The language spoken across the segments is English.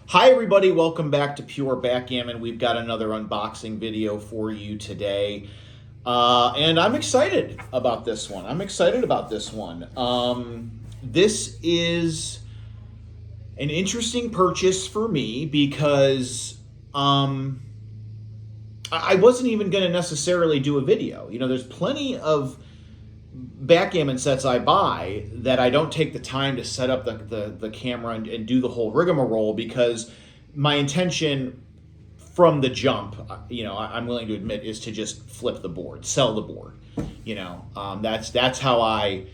Hi everybody, welcome back to Pure Backgammon. We've got another unboxing video for you today. And I'm excited about this one. This is an interesting purchase for me because I wasn't even going to necessarily do a video. You know, there's plenty of backgammon sets I buy that I don't take the time to set up the camera and do the whole rigmarole because my intention from the jump, I'm willing to admit, is to just flip the board, sell the board. That's how I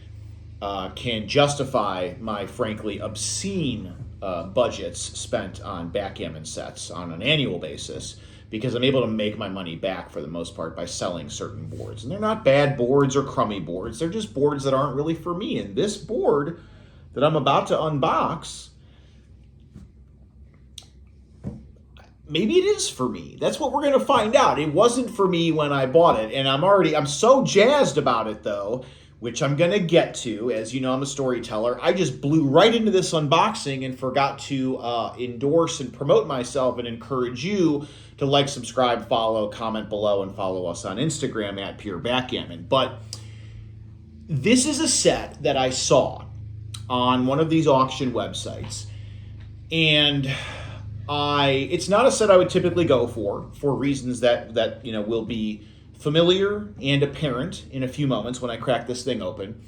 can justify my frankly obscene budgets spent on backgammon sets on an annual basis, because I'm able to make my money back for the most part by selling certain boards. And they're not bad boards or crummy boards. They're just boards that aren't really for me. And this board that I'm about to unbox, maybe it is for me. That's what we're going to find out. It wasn't for me when I bought it. And I'm so jazzed about it though, which I'm going to get to. As you know, I'm a storyteller. I just blew right into this unboxing and forgot to endorse and promote myself and encourage you to like, subscribe, follow, comment below, and follow us on Instagram at Pure Backgammon. But this is a set that I saw on one of these auction websites, and it's not a set I would typically go for reasons that will be familiar and apparent in a few moments when I crack this thing open.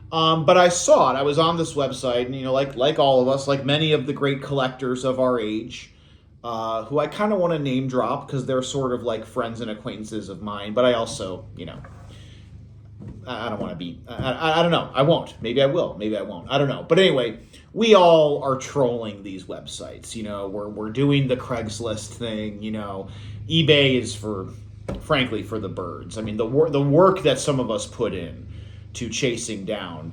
But I saw it. I was on this website, and like all of us, like many of the great collectors of our age, who I kind of want to name drop because they're sort of like friends and acquaintances of mine. But I also, I don't want to be. I don't know. I won't. Maybe I will. Maybe I won't. I don't know. But anyway, we all are trolling these websites. We're doing the Craigslist thing. eBay is frankly for the birds. I mean, the work that some of us put in to chasing down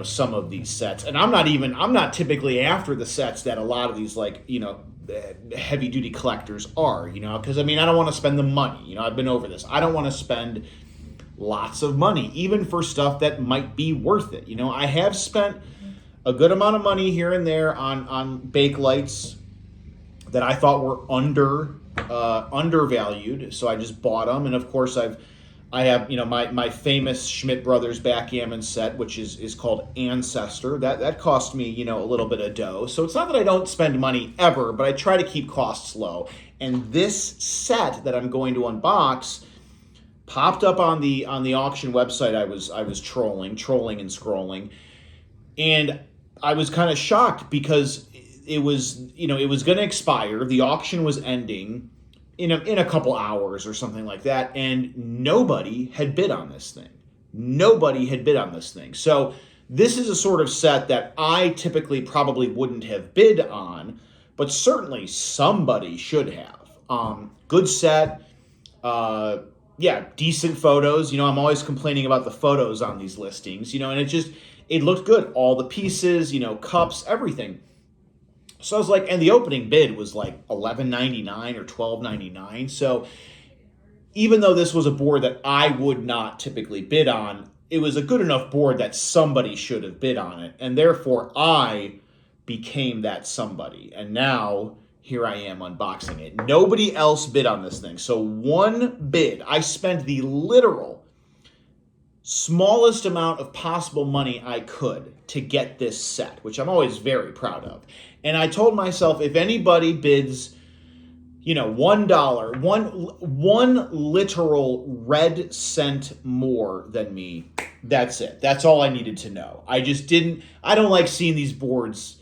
some of these sets. And I'm not typically after the sets that a lot of these heavy duty collectors are, because I don't want to spend the money. I've been over this. I don't want to spend lots of money even for stuff that might be worth it. I have spent a good amount of money here and there on Bakelights that I thought were undervalued, so I just bought them. And of course I have my famous Schmidt Brothers backgammon set, which is called Ancestor. That cost me a little bit of dough. So it's not that I don't spend money ever, but I try to keep costs low. And this set that I'm going to unbox popped up on the auction website I was trolling and scrolling, and I was kind of shocked because it was going to expire. The auction was ending in a couple hours or something like that, and nobody had bid on this thing. So this is a sort of set that I typically probably wouldn't have bid on, but certainly somebody should have. Good set, decent photos. I'm always complaining about the photos on these listings, and it looked good. All the pieces, cups, everything. So I was like, and the opening bid was like $11.99 or $12.99. So even though this was a board that I would not typically bid on, it was a good enough board that somebody should have bid on it. And therefore I became that somebody. And now here I am unboxing it. Nobody else bid on this thing. So one bid. I spent the literal smallest amount of possible money I could to get this set, which I'm always very proud of. And I told myself, if anybody bids, $1, one literal red cent more than me, that's it. That's all I needed to know. I don't like seeing these boards.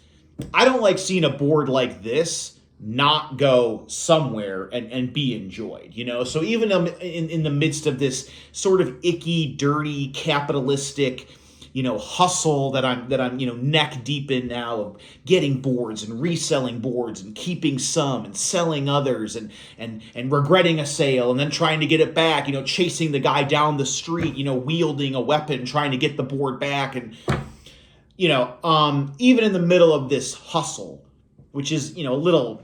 I don't like seeing a board like this not go somewhere and be enjoyed, So even in the midst of this sort of icky, dirty, capitalistic, hustle that I'm neck deep in now, of getting boards and reselling boards and keeping some and selling others and regretting a sale and then trying to get it back, chasing the guy down the street, wielding a weapon, trying to get the board back. And, even in the middle of this hustle, which is, a little,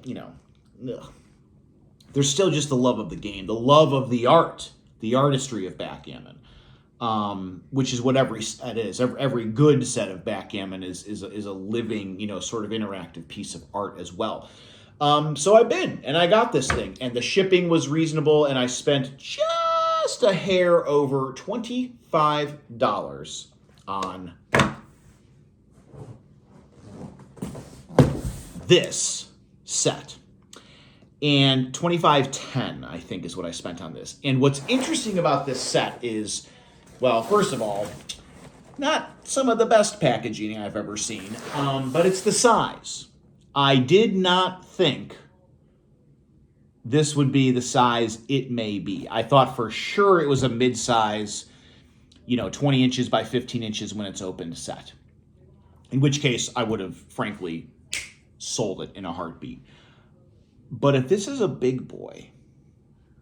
there's still just the love of the game, the love of the art, the artistry of backgammon. Which is what every set is. Every good set of backgammon is a living, sort of interactive piece of art as well. So I bid, and I got this thing, and the shipping was reasonable, and I spent just a hair over $25 on this set. And $25.10, I think, is what I spent on this. And what's interesting about this set is, well, first of all, not some of the best packaging I've ever seen, but it's the size. I did not think this would be the size it may be. I thought for sure it was a mid-size, 20 inches by 15 inches when it's opened set. In which case, I would have, frankly, sold it in a heartbeat. But if this is a big boy,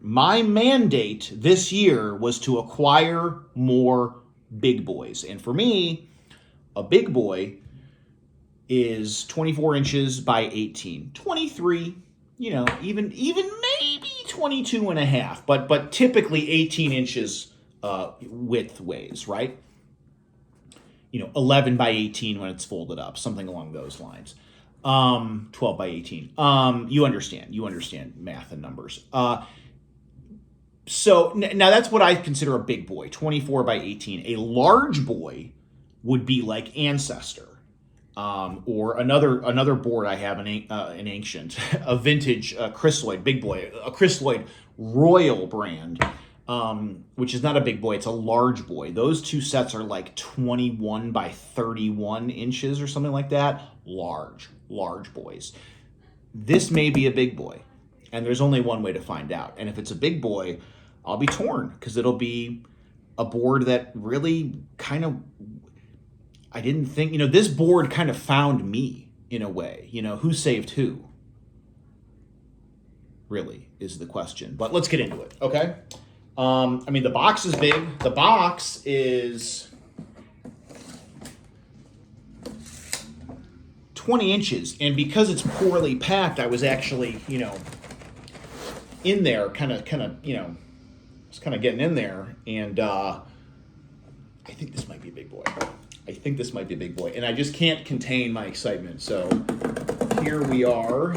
my mandate this year was to acquire more big boys. And for me, a big boy is 24 inches by 18, 23, even maybe 22 and a half, but typically 18 inches widthways, right? 11 by 18 when it's folded up, something along those lines. 12 by 18. You understand math and numbers. So now that's what I consider a big boy, 24 by 18. A large boy would be like Ancestor. Or another board I have, an ancient, a vintage Chrysaloid big boy, a Chrysaloid Royal brand, which is not a big boy, it's a large boy. Those two sets are like 21 by 31 inches or something like that. Large boys. This may be a big boy, and there's only one way to find out. And if it's a big boy, I'll be torn, because it'll be a board that really kind of, I didn't think, this board kind of found me in a way. Who saved who? Really is the question. But let's get into it, okay? The box is big. The box is 20 inches. And because it's poorly packed, I was actually, in there, kind of, just kind of getting in there. And I think this might be a big boy. And I just can't contain my excitement. So here we are,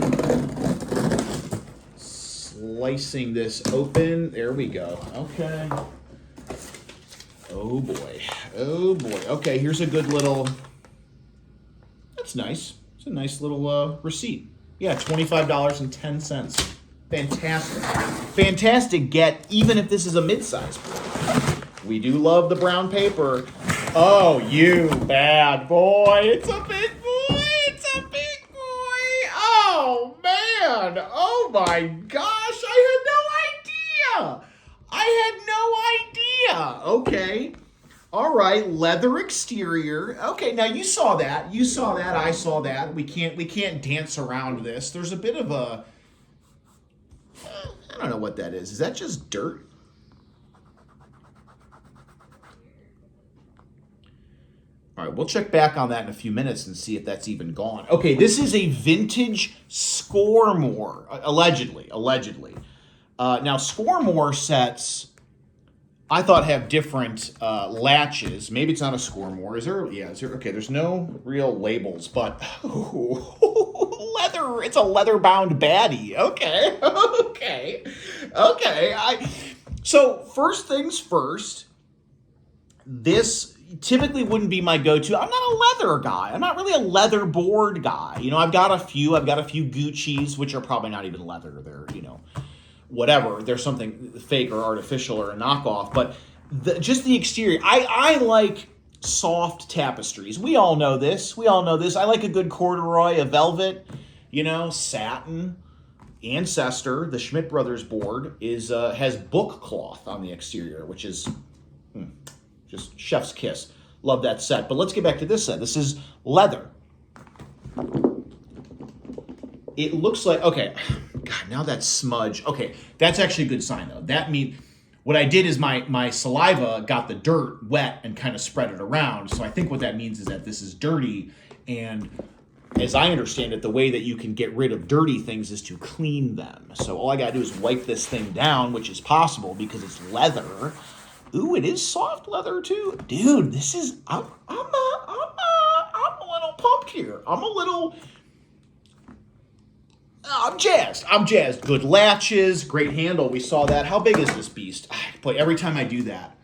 slicing this open. There we go. Okay. Oh boy. Okay, here's a good little, that's nice. It's a nice little receipt. Yeah, $25.10. Fantastic get, even if this is a mid-size board. We do love the brown paper. Oh, you bad boy. It's a big boy. Oh, man. Oh, my gosh. I had no idea. Okay. All right. Leather exterior. Okay. Now, you saw that. I saw that. We can't dance around this. There's a bit of a, I don't know what that is. Is that just dirt? All right, we'll check back on that in a few minutes and see if that's even gone. Okay, this is a vintage Scoremore, allegedly. Now, Scoremore sets, I thought, have different latches. Maybe it's not a Scoremore. Is there? Yeah, is there? Okay, there's no real labels, but leather. It's a leather-bound baddie. Okay. So first things first, this typically wouldn't be my go-to. I'm not a leather guy. I'm not really a leather board guy. I've got a few Gucci's, which are probably not even leather. They're, whatever. They're something fake or artificial or a knockoff. But just the exterior. I like soft tapestries. We all know this. I like a good corduroy, a velvet, satin. Ancestor, the Schmidt Brothers board, has book cloth on the exterior, which is just chef's kiss. Love that set. But let's get back to this set. This is leather. It looks like, okay, God, now that smudge. Okay, that's actually a good sign, though. That means what I did is my saliva got the dirt wet and kind of spread it around. So I think what that means is that this is dirty. And as I understand it, the way that you can get rid of dirty things is to clean them. So all I got to do is wipe this thing down, which is possible because it's leather. Ooh, it is soft leather too, dude. This is I'm a little pumped here. I'm a little. I'm jazzed. I'm jazzed. Good latches, great handle. We saw that. How big is this beast? Boy, every time I do that.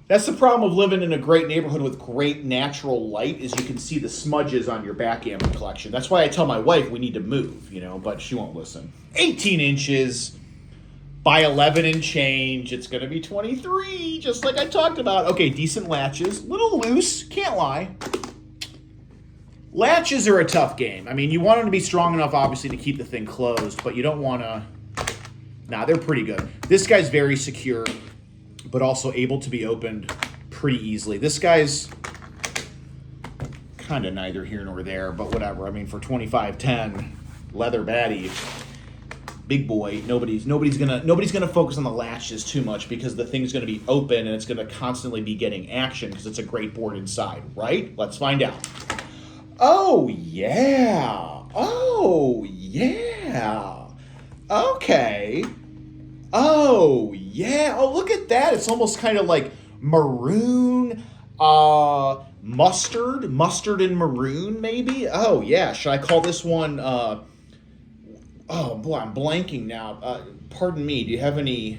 That's the problem of living in a great neighborhood with great natural light is you can see the smudges on your backgammon collection. That's why I tell my wife we need to move, but she won't listen. 18 inches by 11 and change. It's going to be 23, just like I talked about. Okay, decent latches. Little loose, can't lie. Latches are a tough game. I mean, you want them to be strong enough, obviously, to keep the thing closed, but you don't want to... Nah, they're pretty good. This guy's very secure, but also able to be opened pretty easily. This guy's kind of neither here nor there, but whatever. I mean, for 25.10, leather baddie, big boy. Nobody's gonna focus on the latches too much because the thing's gonna be open and it's gonna constantly be getting action because it's a great board inside, right? Let's find out. Oh yeah. Oh yeah. Okay. Oh yeah. Oh, look at that. It's almost kind of like maroon, mustard and maroon maybe. Oh yeah. Should I call this one oh boy, I'm blanking now. Pardon me. Do you have any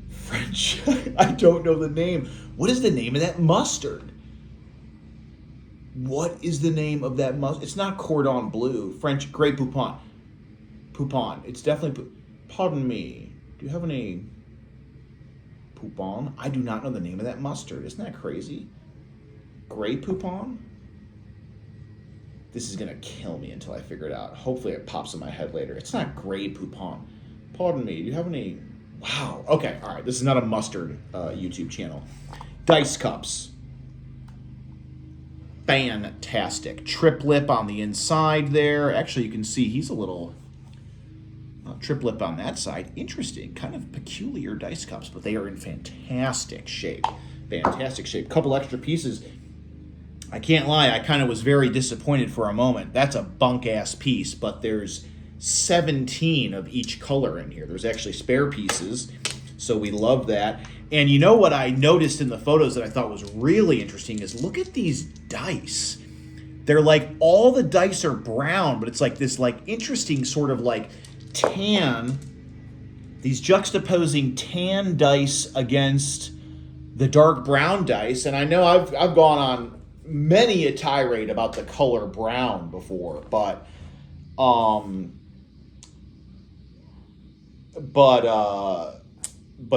French? I don't know the name. What is the name of that mustard? What is the name of that mustard? It's not cordon bleu. French Grey Poupon. Poupon. It's definitely... Pardon me. Do you have any... Poupon? I do not know the name of that mustard. Isn't that crazy? Grey Poupon? This is going to kill me until I figure it out. Hopefully it pops in my head later. It's not Grey Poupon. Pardon me. Do you have any... Wow. Okay. All right. This is not a mustard YouTube channel. Dice cups. Fantastic. Trip lip on the inside there. Actually, you can see he's a little trip lip on that side. Interesting. Kind of peculiar dice cups, but they are in fantastic shape. Fantastic shape. Couple extra pieces. I can't lie. I kind of was very disappointed for a moment. That's a bunk-ass piece, but there's 17 of each color in here. There's actually spare pieces, so we love that. And you know what I noticed in the photos that I thought was really interesting is look at these dice. They're like all the dice are brown, but it's like this like interesting sort of like tan, these juxtaposing tan dice against the dark brown dice. And I know I've gone on many a tirade about the color brown before, but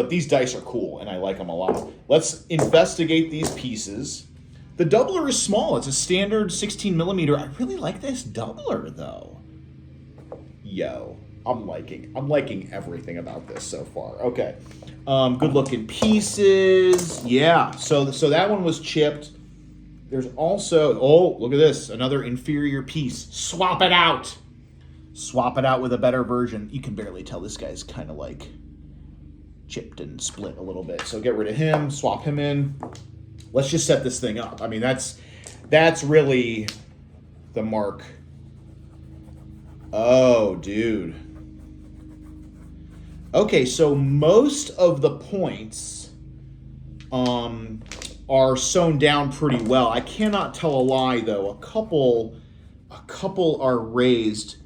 these dice are cool, and I like them a lot. Let's investigate these pieces. The doubler is small. It's a standard 16 millimeter. I really like this doubler, though. Yo, I'm liking everything about this so far. Okay, good looking pieces. Yeah, so that one was chipped. There's also, oh, look at this, another inferior piece. Swap it out. Swap it out with a better version. You can barely tell this guy's kind of like chipped and split a little bit. So get rid of him, swap him in. Let's just set this thing up. I mean, that's really the mark. Oh, dude. Okay, so most of the points are sewn down pretty well. I cannot tell a lie, though. A couple are raised,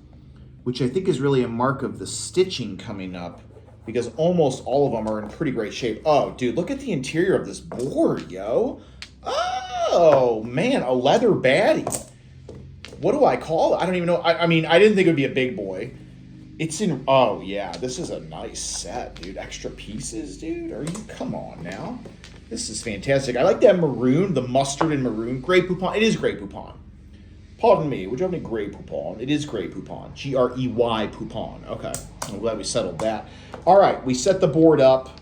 which I think is really a mark of the stitching coming up, because almost all of them are in pretty great shape. Oh, dude, look at the interior of this board, yo. Oh, man, a leather baddie. What do I call it? I don't even know. I mean, I didn't think it would be a big boy. It's in, oh, yeah, this is a nice set, dude. Extra pieces, dude. Come on now. This is fantastic. I like that maroon, the mustard and maroon. Grey Poupon. It is Grey Poupon. Pardon me, would you have any Grey Poupon? It is Grey Poupon. Grey Poupon. Okay, I'm glad we settled that. All right, we set the board up.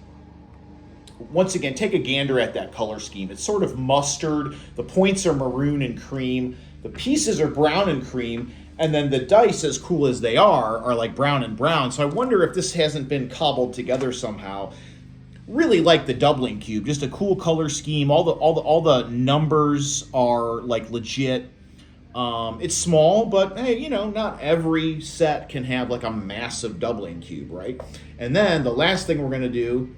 Once again, take a gander at that color scheme. It's sort of mustard. The points are maroon and cream. The pieces are brown and cream. And then the dice, as cool as they are like brown and brown. So I wonder if this hasn't been cobbled together somehow. Really like the doubling cube. Just a cool color scheme. All the numbers are like legit. It's small, but hey, you know, not every set can have like a massive doubling cube, right? And then the last thing we're gonna do,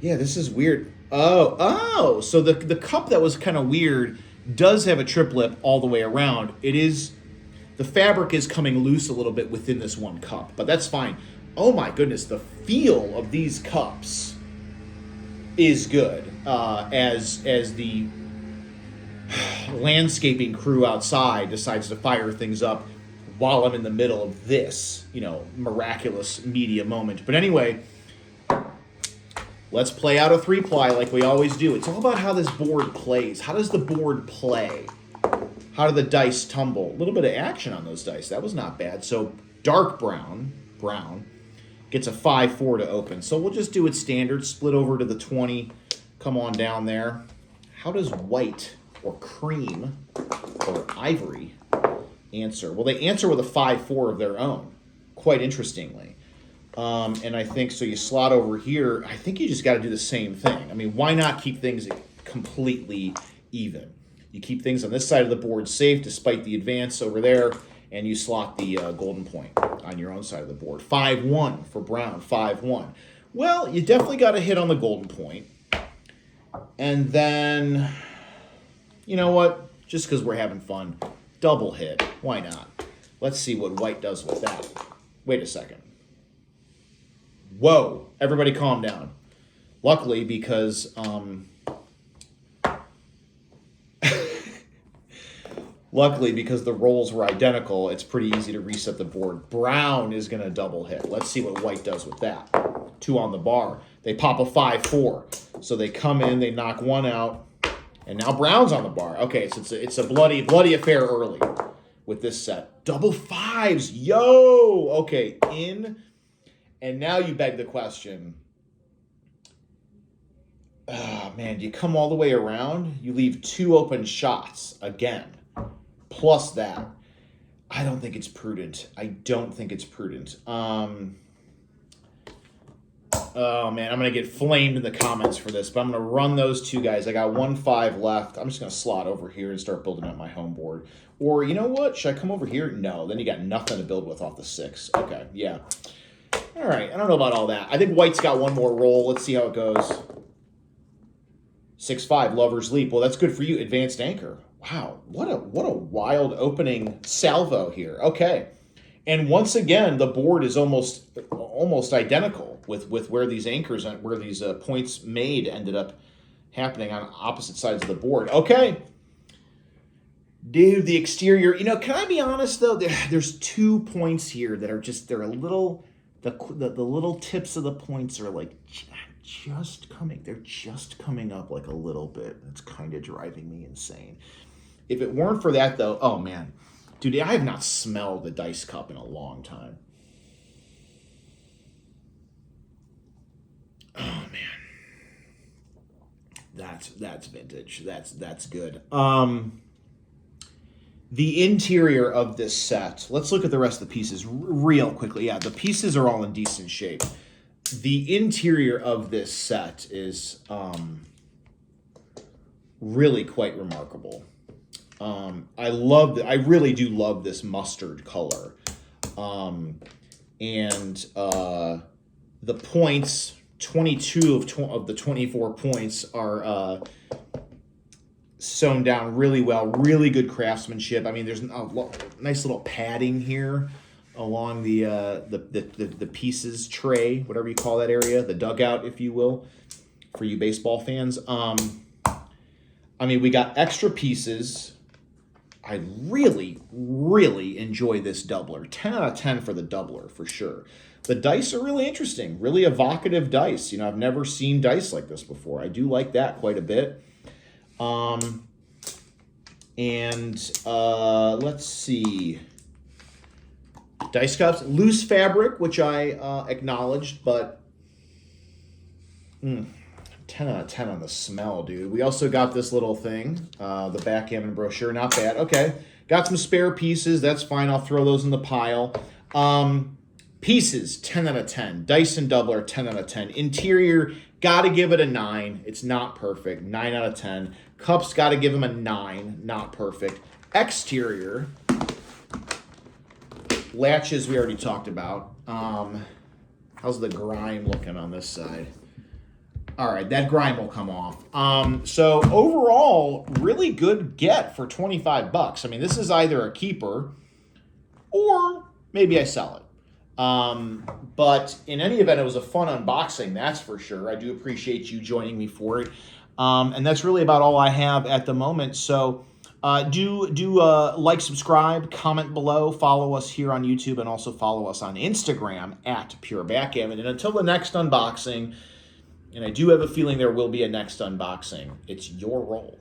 yeah, this is weird. Oh, so the cup that was kind of weird does have a trip lip all the way around. the fabric is coming loose a little bit within this one cup, but that's fine. Oh my goodness, the feel of these cups is good. As the landscaping crew outside decides to fire things up while I'm in the middle of this, miraculous media moment. But anyway, let's play out a 3-ply like we always do. It's all about how this board plays. How does the board play? How do the dice tumble? A little bit of action on those dice. That was not bad. So dark brown, gets a 5-4 to open. So we'll just do it standard. Split over to the 20. Come on down there. How does white or cream or ivory answer? Well, they answer with a 5-4 of their own, quite interestingly. And I think, so you slot over here, I think you just got to do the same thing. I mean, why not keep things completely even? You keep things on this side of the board safe despite the advance over there, and you slot the golden point on your own side of the board. 5-1 for brown, 5-1. Well, you definitely got to hit on the golden point. And then, you know what? Just because we're having fun, double hit. Why not? Let's see what white does with that. Wait a second. Whoa. Everybody calm down. Luckily, because the rolls were identical, it's pretty easy to reset the board. Brown is going to double hit. Let's see what white does with that. 2 on the bar. They pop a 5-4. So they come in, they knock one out, and now brown's on the bar. Okay, so it's a bloody affair early with this set. Double 5s. Yo! Okay, in. And now you beg the question. Oh, man, do you come all the way around? You leave 2 open shots again. Plus that. I don't think it's prudent. Oh, man, I'm going to get flamed in the comments for this, but I'm going to run those 2 guys. I got 1-5 left. I'm just going to slot over here and start building up my home board. Or, you know what? Should I come over here? No, then you got nothing to build with off the 6. Okay, yeah. All right, I don't know about all that. I think white's got one more roll. Let's see how it goes. 6-5, Lover's Leap. Well, that's good for you. Advanced Anchor. Wow, what a wild opening salvo here. Okay. And once again, the board is almost identical with where these anchors and where these points made ended up happening on opposite sides of the board. Okay. Dude, the exterior, can I be honest though? There's 2 points here that are they're a little, the little tips of the points are like they're just coming up like a little bit. It's kind of driving me insane. If it weren't for that though, oh man. Dude, I have not smelled the dice cup in a long time. Oh man. That's vintage. That's good. The interior of this set. Let's look at the rest of the pieces real quickly. Yeah, the pieces are all in decent shape. The interior of this set is really quite remarkable. I really do love this mustard color. And the points, 22 of the 24 points are sewn down really well. Really good craftsmanship. I mean, there's a nice little padding here along the pieces tray, whatever you call that area, the dugout, if you will, for you baseball fans. I mean, we got extra pieces. I really, really enjoy this doubler. 10 out of 10 for the doubler, for sure. The dice are really interesting, really evocative dice. I've never seen dice like this before. I do like that quite a bit. Let's see. Dice cups, loose fabric, which I acknowledged, but 10 out of 10 on the smell, dude. We also got this little thing, the Backgammon brochure. Not bad. Okay. Got some spare pieces. That's fine. I'll throw those in the pile. Pieces, 10 out of 10. Dice and doubler, 10 out of 10. Interior, got to give it a 9. It's not perfect. 9 out of 10. Cups, got to give them a 9. Not perfect. Exterior, latches we already talked about. How's the grime looking on this side? All right, that grime will come off. So overall, really good get for $25. I mean, this is either a keeper or maybe I sell it. But in any event, it was a fun unboxing, that's for sure. I do appreciate you joining me for it. And that's really about all I have at the moment. So do like, subscribe, comment below, follow us here on YouTube, and also follow us on Instagram at Pure Backgammon. And until the next unboxing, and I do have a feeling there will be a next unboxing, it's your role.